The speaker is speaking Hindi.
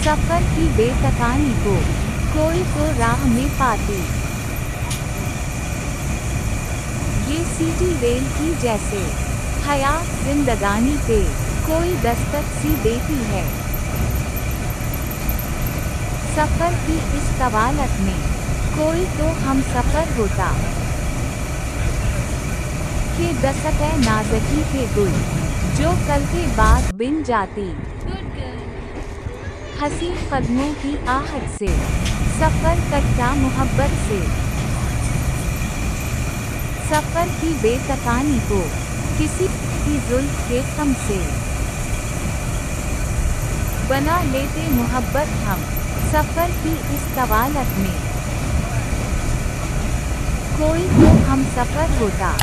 सफर की बेतकानी को कोई तो राह में पाती। ये सिटी रेल की जैसे हयात जिंदगानी पे कोई दस्तक सी देती है। सफर की इस कवालत में कोई तो हम सफर होता के दस्तक नाज़की के गुल जो कल के बाद बिन जाती। हंसी कदमों की आहट से सफर कटता मोहब्बत से। सफर की बेतकानी को किसी की जुल्फ के खम से बना लेते मोहब्बत हम सफर की इस कवालत में कोई तो हम सफर होता।